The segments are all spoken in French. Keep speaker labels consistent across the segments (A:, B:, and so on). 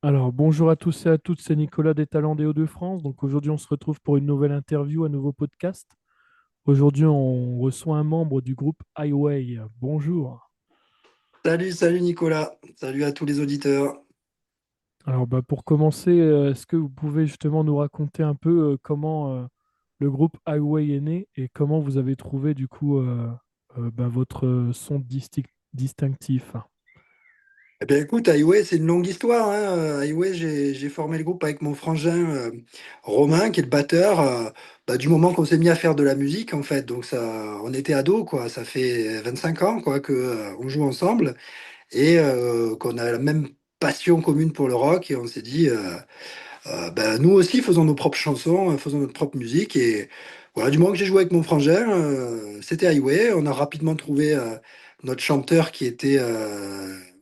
A: Alors, bonjour à tous et à toutes, c'est Nicolas des Talents des Hauts-de-France. Donc aujourd'hui, on se retrouve pour une nouvelle interview, un nouveau podcast. Aujourd'hui, on reçoit un membre du groupe Highway. Bonjour.
B: Salut, salut Nicolas. Salut à tous les auditeurs.
A: Alors, pour commencer, est-ce que vous pouvez justement nous raconter un peu comment le groupe Highway est né et comment vous avez trouvé du coup votre son distinctif?
B: Eh bien écoute, Highway, c'est une longue histoire, hein. Highway, j'ai formé le groupe avec mon frangin Romain, qui est le batteur, du moment qu'on s'est mis à faire de la musique, en fait. Donc ça, on était ados, quoi. Ça fait 25 ans, quoi, que on joue ensemble et qu'on a la même passion commune pour le rock. Et on s'est dit, nous aussi, faisons nos propres chansons, faisons notre propre musique. Et voilà, du moment que j'ai joué avec mon frangin, c'était Highway. On a rapidement trouvé notre chanteur qui était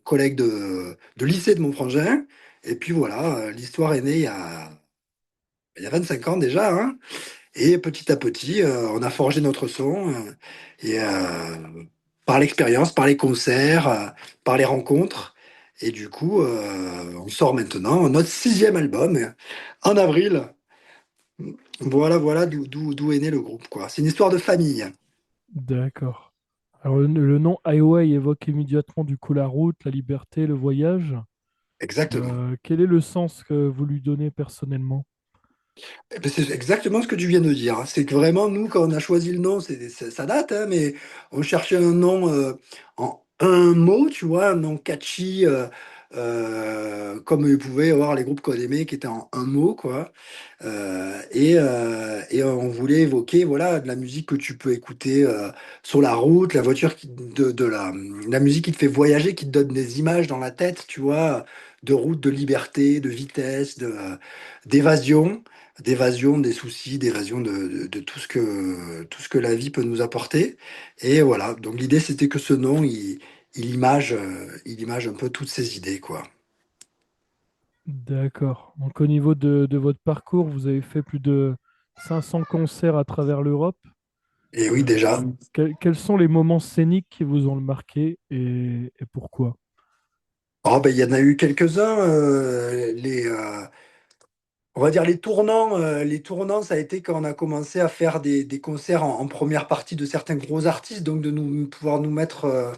B: collègue de lycée de mon frangin. Et puis voilà, l'histoire est née il y a 25 ans déjà, hein. Et petit à petit, on a forgé notre son. Et par l'expérience, par les concerts, par les rencontres. Et du coup, on sort maintenant notre sixième album en avril. Voilà, voilà d'où est né le groupe, quoi. C'est une histoire de famille.
A: D'accord. Alors, le nom Highway évoque immédiatement du coup la route, la liberté, le voyage.
B: Exactement.
A: Quel est le sens que vous lui donnez personnellement?
B: Eh ben, c'est exactement ce que tu viens de dire, hein. C'est que vraiment, nous, quand on a choisi le nom, ça date, hein, mais on cherchait un nom en un mot, tu vois, un nom catchy, comme ils pouvaient avoir les groupes qu'on aimait, qui étaient en un mot, quoi. Et on voulait évoquer, voilà, de la musique que tu peux écouter sur la route, la voiture, la musique qui te fait voyager, qui te donne des images dans la tête, tu vois, de route, de liberté, de vitesse, d'évasion. D'évasion des soucis, d'évasion de tout ce que la vie peut nous apporter. Et voilà, donc l'idée c'était que ce nom, il image un peu toutes ces idées, quoi.
A: D'accord. Donc au niveau de votre parcours, vous avez fait plus de 500 concerts à travers l'Europe.
B: Et oui, déjà.
A: Quels sont les moments scéniques qui vous ont le marqué et pourquoi?
B: Oh, ben, il y en a eu quelques-uns. On va dire les tournants, ça a été quand on a commencé à faire des concerts en première partie de certains gros artistes, donc de nous pouvoir nous mettre,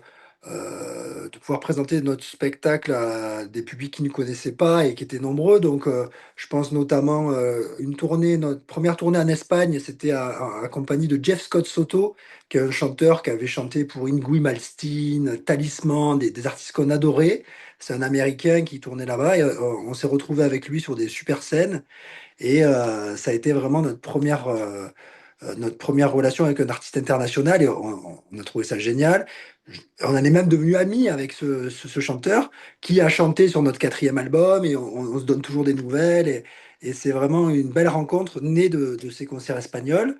B: de pouvoir présenter notre spectacle à des publics qui ne connaissaient pas et qui étaient nombreux. Donc, je pense notamment notre première tournée en Espagne, c'était accompagné de Jeff Scott Soto, qui est un chanteur qui avait chanté pour Yngwie Malmsteen, Talisman, des artistes qu'on adorait. C'est un Américain qui tournait là-bas et on s'est retrouvé avec lui sur des super scènes. Et ça a été vraiment notre première relation avec un artiste international et on a trouvé ça génial. On en est même devenu amis avec ce chanteur qui a chanté sur notre quatrième album et on se donne toujours des nouvelles et c'est vraiment une belle rencontre née de ces concerts espagnols.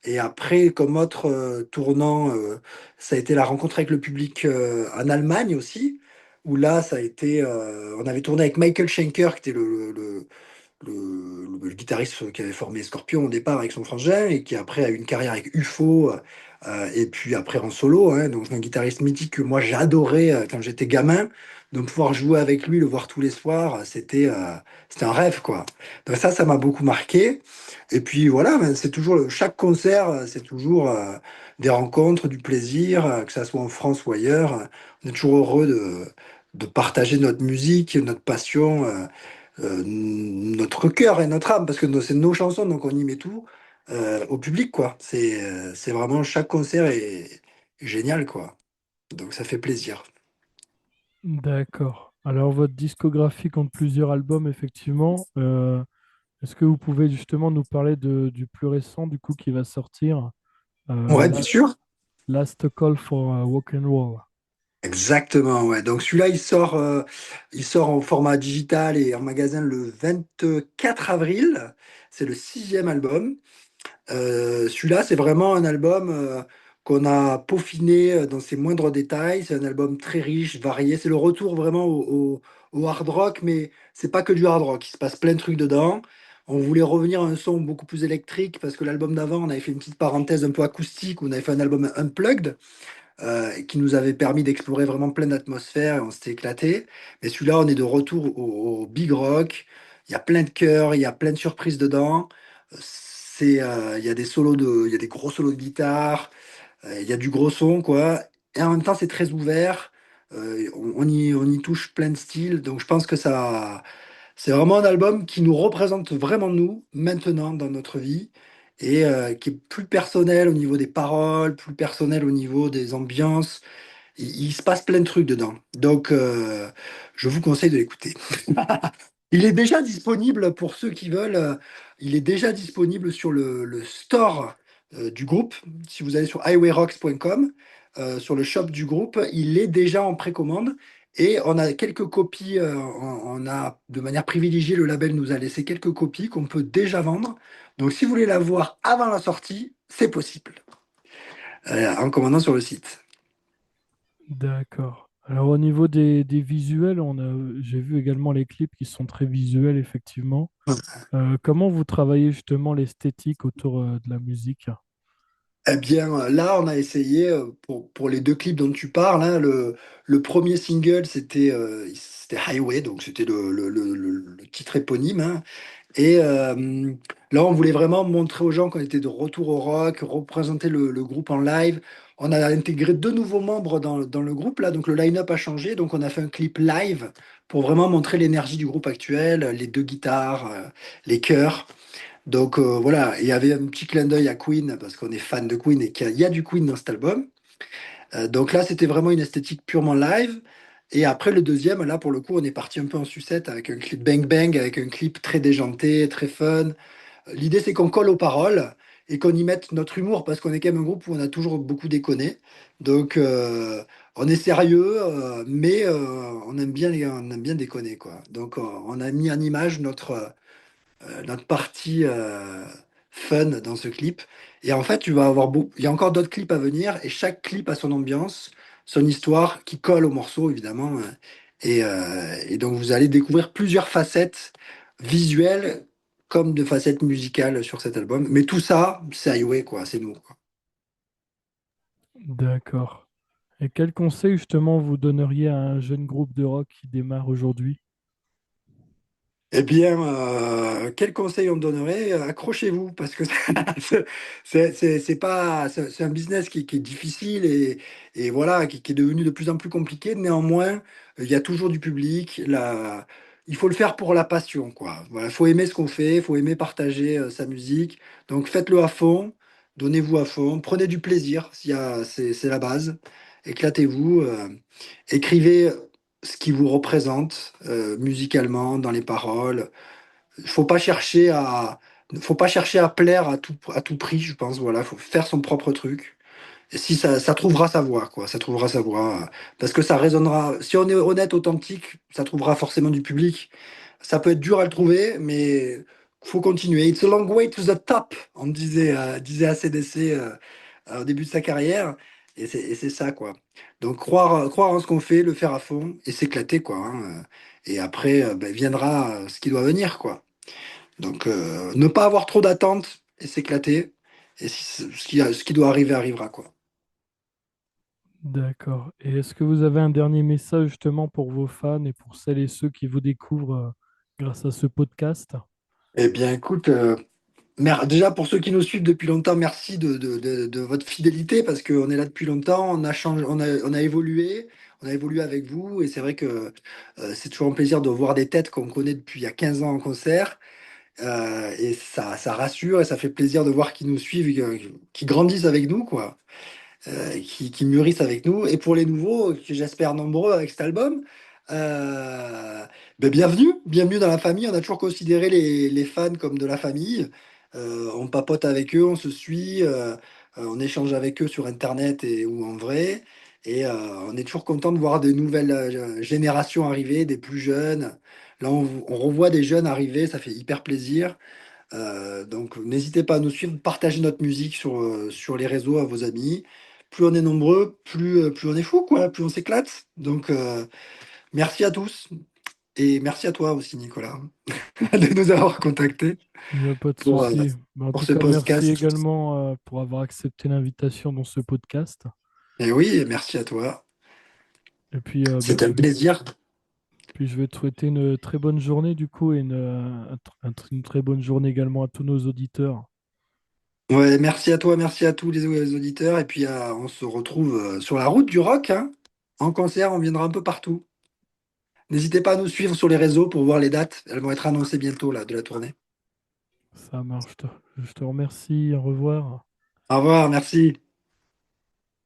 B: Et après, comme autre tournant, ça a été la rencontre avec le public en Allemagne aussi, où là, on avait tourné avec Michael Schenker, qui était le guitariste qui avait formé Scorpion au départ avec son frangin et qui après a eu une carrière avec UFO et puis après en solo, hein. Donc c'est un guitariste mythique que moi j'adorais quand j'étais gamin. De pouvoir jouer avec lui, le voir tous les soirs, c'était un rêve, quoi. Donc ça m'a beaucoup marqué. Et puis voilà, ben, c'est toujours chaque concert, c'est toujours des rencontres, du plaisir, que ça soit en France ou ailleurs. On est toujours heureux de partager notre musique, notre passion. Notre cœur et notre âme, parce que c'est nos chansons, donc on y met tout au public, quoi. C'est vraiment chaque concert est génial, quoi. Donc ça fait plaisir.
A: D'accord. Alors votre discographie compte plusieurs albums, effectivement. Est-ce que vous pouvez justement nous parler du plus récent du coup qui va sortir,
B: Ouais, bien sûr.
A: Last Call for Rock and Roll?
B: Exactement, ouais. Donc celui-là, il sort en format digital et en magasin le 24 avril. C'est le sixième album. Celui-là, c'est vraiment un album qu'on a peaufiné dans ses moindres détails. C'est un album très riche, varié. C'est le retour vraiment au hard rock, mais c'est pas que du hard rock. Il se passe plein de trucs dedans. On voulait revenir à un son beaucoup plus électrique parce que l'album d'avant, on avait fait une petite parenthèse un peu acoustique, où on avait fait un album unplugged. qui nous avait permis d'explorer vraiment plein d'atmosphères et on s'était éclaté. Mais celui-là, on est de retour au Big Rock. Il y a plein de chœurs, il y a plein de surprises dedans. Il y a des il y a des gros solos de guitare, il y a du gros son, quoi. Et en même temps, c'est très ouvert. On y touche plein de styles. Donc, je pense que c'est vraiment un album qui nous représente vraiment nous, maintenant, dans notre vie. Et qui est plus personnel au niveau des paroles, plus personnel au niveau des ambiances. Il se passe plein de trucs dedans. Donc, je vous conseille de l'écouter. Il est déjà disponible pour ceux qui veulent. Il est déjà disponible sur le store du groupe. Si vous allez sur highwayrocks.com, sur le shop du groupe, il est déjà en précommande. Et on a quelques copies. On a, de manière privilégiée, le label nous a laissé quelques copies qu'on peut déjà vendre. Donc, si vous voulez la voir avant la sortie, c'est possible, en commandant sur le site.
A: D'accord. Alors au niveau des visuels, j'ai vu également les clips qui sont très visuels, effectivement. Comment vous travaillez justement l'esthétique autour de la musique?
B: Eh bien, là, on a essayé pour les deux clips dont tu parles. Hein, le premier single, c'était Highway, donc c'était le titre éponyme. Hein. Et là, on voulait vraiment montrer aux gens qu'on était de retour au rock, représenter le groupe en live. On a intégré deux nouveaux membres dans le groupe, là, donc le line-up a changé. Donc, on a fait un clip live pour vraiment montrer l'énergie du groupe actuel, les deux guitares, les chœurs. Donc voilà, il y avait un petit clin d'œil à Queen parce qu'on est fan de Queen et qu'il y a du Queen dans cet album. Donc là, c'était vraiment une esthétique purement live. Et après le deuxième, là pour le coup, on est parti un peu en sucette avec un clip bang bang, avec un clip très déjanté, très fun. L'idée, c'est qu'on colle aux paroles et qu'on y mette notre humour parce qu'on est quand même un groupe où on a toujours beaucoup déconné. Donc on est sérieux, mais on aime bien déconner quoi. Donc on a mis en image notre partie fun dans ce clip. Et en fait, il y a encore d'autres clips à venir et chaque clip a son ambiance, son histoire qui colle au morceau, évidemment. Et donc, vous allez découvrir plusieurs facettes visuelles comme de facettes musicales sur cet album. Mais tout ça, c'est Highway, quoi. C'est nous, quoi.
A: D'accord. Et quel conseil justement vous donneriez à un jeune groupe de rock qui démarre aujourd'hui?
B: Eh bien, quel conseil on me donnerait? Accrochez-vous parce que c'est pas c'est un business qui est difficile et voilà qui est devenu de plus en plus compliqué. Néanmoins, il y a toujours du public. Il faut le faire pour la passion, quoi. Voilà, faut aimer ce qu'on fait, faut aimer partager sa musique. Donc faites-le à fond, donnez-vous à fond, prenez du plaisir. C'est la base. Éclatez-vous. Écrivez ce qui vous représente musicalement, dans les paroles. Il faut pas chercher à plaire à tout prix, je pense. Voilà, faut faire son propre truc. Et si ça trouvera sa voix, quoi. Ça trouvera sa voix. Parce que ça résonnera. Si on est honnête, authentique, ça trouvera forcément du public. Ça peut être dur à le trouver, mais faut continuer. It's a long way to the top, on disait AC/DC au début de sa carrière. Et c'est ça, quoi. Donc croire en ce qu'on fait, le faire à fond et s'éclater, quoi. Hein. Et après, ben, viendra ce qui doit venir, quoi. Donc ne pas avoir trop d'attentes et s'éclater. Et ce qui doit arriver arrivera, quoi.
A: D'accord. Et est-ce que vous avez un dernier message justement pour vos fans et pour celles et ceux qui vous découvrent grâce à ce podcast?
B: Eh bien, écoute, déjà pour ceux qui nous suivent depuis longtemps, merci de votre fidélité parce qu'on est là depuis longtemps, on a changé, on a évolué avec vous et c'est vrai que c'est toujours un plaisir de voir des têtes qu'on connaît depuis il y a 15 ans en concert et ça rassure et ça fait plaisir de voir qu'ils nous suivent, qui grandissent avec nous, quoi. Qui mûrissent avec nous. Et pour les nouveaux, que j'espère nombreux avec cet album, ben bienvenue dans la famille. On a toujours considéré les fans comme de la famille. On papote avec eux, on se suit, on échange avec eux sur Internet ou en vrai. Et on est toujours content de voir des nouvelles générations arriver, des plus jeunes. Là, on revoit des jeunes arriver, ça fait hyper plaisir. Donc n'hésitez pas à nous suivre, partagez notre musique sur les réseaux à vos amis. Plus on est nombreux, plus on est fou, quoi, plus on s'éclate. Donc merci à tous et merci à toi aussi, Nicolas, de nous avoir contactés
A: Il n'y a pas de
B: pour,
A: souci. Mais en
B: pour
A: tout
B: ce
A: cas, merci
B: podcast.
A: également pour avoir accepté l'invitation dans ce podcast.
B: Et oui, merci à toi.
A: Et puis,
B: C'était un plaisir.
A: puis je vais te souhaiter une très bonne journée du coup et une très bonne journée également à tous nos auditeurs.
B: Ouais, merci à toi, merci à tous les auditeurs. Et puis, on se retrouve sur la route du rock, hein. En concert, on viendra un peu partout. N'hésitez pas à nous suivre sur les réseaux pour voir les dates. Elles vont être annoncées bientôt, là, de la tournée.
A: Ça marche. Je te remercie. Au revoir.
B: Au revoir, merci.